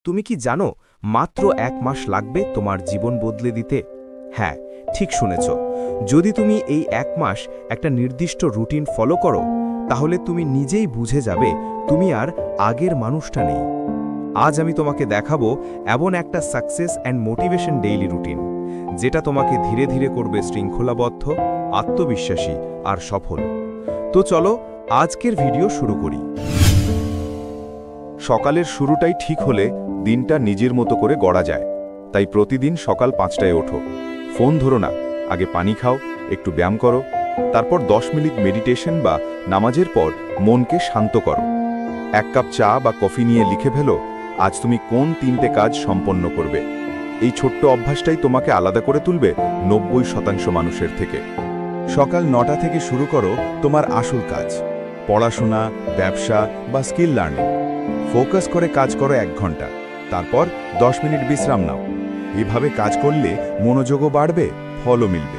তুমি কি জানো মাত্র 1 মাস লাগবে তোমার জীবন বদলে দিতে? হ্যাঁ, ঠিক শুনেছ। যদি তুমি এই 1 মাস একটা নির্দিষ্ট রুটিন ফলো করো, তাহলে তুমি নিজেই বুঝে যাবে তুমি আর আগের মানুষটা নেই। আজ আমি তোমাকে দেখাবো এমন একটা success and motivation daily routine, যেটা তোমাকে ধীরে ধীরে করবে শৃঙ্খলাবদ্ধ, আত্মবিশ্বাসী আর সফল। তো চলো আজকের ভিডিও শুরু করি। সকালের শুরুটাই ঠিক হলে দিনটা নিজের মতো করে গড়া যায়। তাই প্রতিদিন সকাল 5টায় ওঠো। ফোন ধরো না, আগে পানি খাও, একটু ব্যায়াম করো, তারপর 10 মিনিট মেডিটেশন বা নামাজের পর মনকে শান্ত করো। 1 কাপ চা বা কফি নিয়ে লিখে ফেলো আজ তুমি কোন 3টে কাজ সম্পন্ন করবে। এই ছোট্ট অভ্যাসটাই তোমাকে আলাদা করে তুলবে 90% মানুষের থেকে। সকাল 9টা থেকে শুরু করো তোমার আসল কাজ, পড়াশোনা, ব্যবসা বা স্কিল লার্নিং। ফোকাস করে কাজ করো 1 ঘন্টা, তারপর 10 মিনিট বিশ্রাম নাও। এভাবে কাজ করলে মনোযোগও বাড়বে, ফলও মিলবে।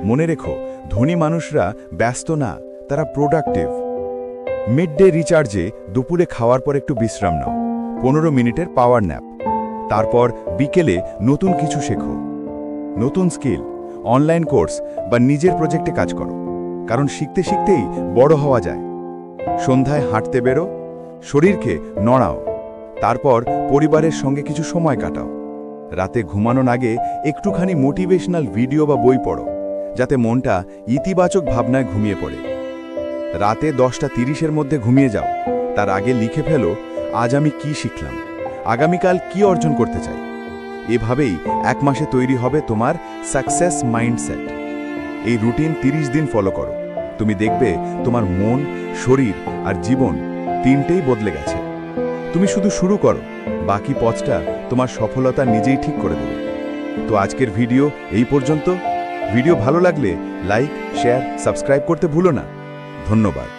মনে রেখো, ধনী মানুষরা ব্যস্ত না, তারা প্রোডাক্টিভ। মিড ডে রিচার্জে দুপুরে খাওয়ার পর একটু বিশ্রাম নাও, 15 মিনিটের পাওয়ার ন্যাপ। তারপর বিকেলে নতুন কিছু শেখো, নতুন স্কিল, অনলাইন কোর্স বা নিজের প্রজেক্টে কাজ করো, কারণ শিখতে শিখতেই বড় হওয়া যায়। সন্ধ্যায় হাঁটতে বেরো, শরীরকে নড়াও, তারপর পরিবারের সঙ্গে কিছু সময় কাটাও। রাতে ঘুমানোর আগে একটুখানি মোটিভেশনাল ভিডিও বা বই পড়ো, যাতে মনটা ইতিবাচক ভাবনায় ঘুমিয়ে পড়ে। রাতে 10:30-এর মধ্যে ঘুমিয়ে যাও, তার আগে লিখে ফেলো আজ আমি কি শিখলাম, আগামীকাল কি অর্জন করতে চাই। এভাবেই 1 মাসে তৈরি হবে তোমার সাকসেস মাইন্ডসেট। এই রুটিন 30 দিন ফলো করো, তুমি দেখবে তোমার মন, শরীর আর জীবন 3টেই বদলে গেছে। তুমি শুধু শুরু করো, বাকি পথটা তোমার সফলতা নিজেই ঠিক করে দেবে। তো আজকের ভিডিও এই পর্যন্ত। ভিডিও ভালো লাগলে লাইক, শেয়ার, সাবস্ক্রাইব করতে ভুলো না। ধন্যবাদ।